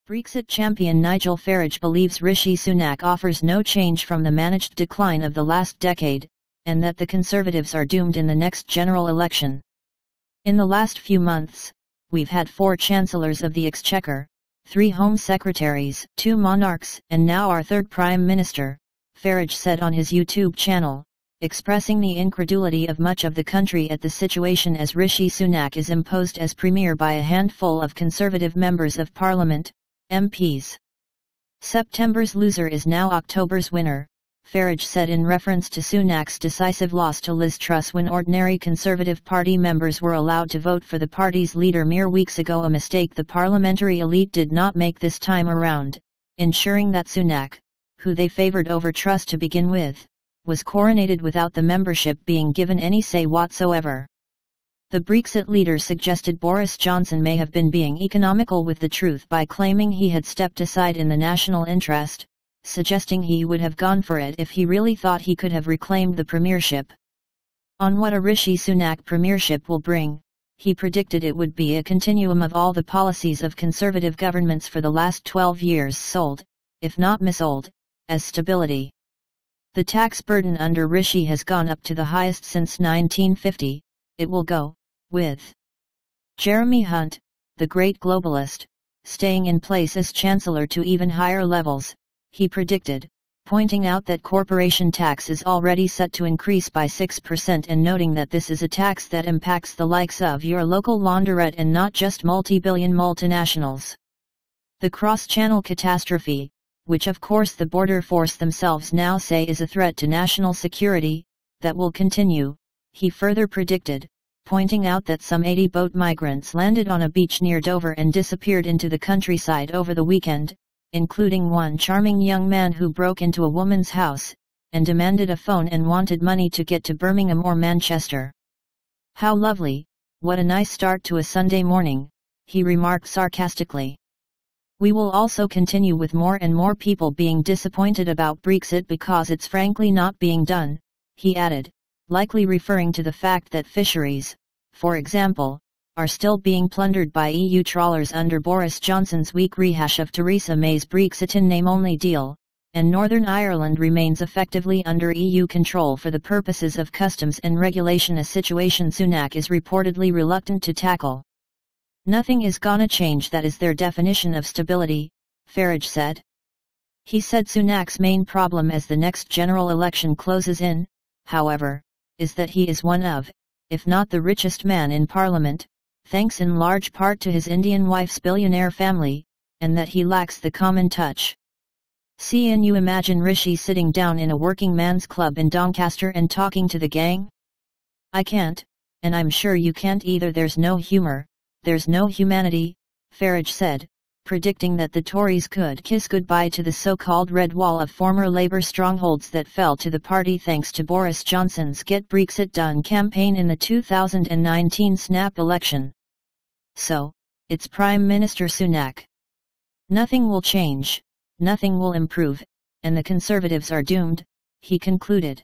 Brexit champion Nigel Farage believes Rishi Sunak offers no change from the managed decline of the last decade, and that the Conservatives are doomed in the next general election. In the last few months, we've had 4 Chancellors of the Exchequer, 3 Home Secretaries, 2 monarchs, and now our 3rd Prime Minister, Farage said on his YouTube channel, expressing the incredulity of much of the country at the situation as Rishi Sunak is imposed as Premier by a handful of Conservative members of Parliament, MPs. September's loser is now October's winner, Farage said in reference to Sunak's decisive loss to Liz Truss when ordinary Conservative Party members were allowed to vote for the party's leader mere weeks ago, a mistake the parliamentary elite did not make this time around, ensuring that Sunak, who they favoured over Truss to begin with, was coronated without the membership being given any say whatsoever. The Brexit leader suggested Boris Johnson may have been being economical with the truth by claiming he had stepped aside in the national interest, suggesting he would have gone for it if he really thought he could have reclaimed the premiership. On what a Rishi Sunak premiership will bring, he predicted it would be a continuum of all the policies of Conservative governments for the last 12 years sold, if not missold, as stability. The tax burden under Rishi has gone up to the highest since 1950, it will go, with Jeremy Hunt, the great globalist, staying in place as Chancellor to even higher levels, he predicted, pointing out that corporation tax is already set to increase by 6% and noting that this is a tax that impacts the likes of your local laundrette and not just multi-billion multinationals. The cross-channel catastrophe, which of course the border force themselves now say is a threat to national security, that will continue, he further predicted, pointing out that some 80 boat migrants landed on a beach near Dover and disappeared into the countryside over the weekend, including one charming young man who broke into a woman's house, and demanded a phone and wanted money to get to Birmingham or Manchester. "How lovely, what a nice start to a Sunday morning," he remarked sarcastically. "We will also continue with more and more people being disappointed about Brexit because it's frankly not being done," he added, likely referring to the fact that fisheries, for example, are still being plundered by EU trawlers under Boris Johnson's weak rehash of Theresa May's Brexit in name-only deal, and Northern Ireland remains effectively under EU control for the purposes of customs and regulation, a situation Sunak is reportedly reluctant to tackle. "Nothing is gonna change, that is their definition of stability," Farage said. He said Sunak's main problem as the next general election closes in, however, is that he is one of, if not the richest man in Parliament, thanks in large part to his Indian wife's billionaire family, and that he lacks the common touch. Can you imagine Rishi sitting down in a working man's club in Doncaster and talking to the gang? I can't, and I'm sure you can't either. There's no humor, there's no humanity, Farage said, predicting that the Tories could kiss goodbye to the so-called red wall of former Labour strongholds that fell to the party thanks to Boris Johnson's Get Brexit Done campaign in the 2019 snap election. So, it's Prime Minister Sunak. Nothing will change, nothing will improve, and the Conservatives are doomed, he concluded.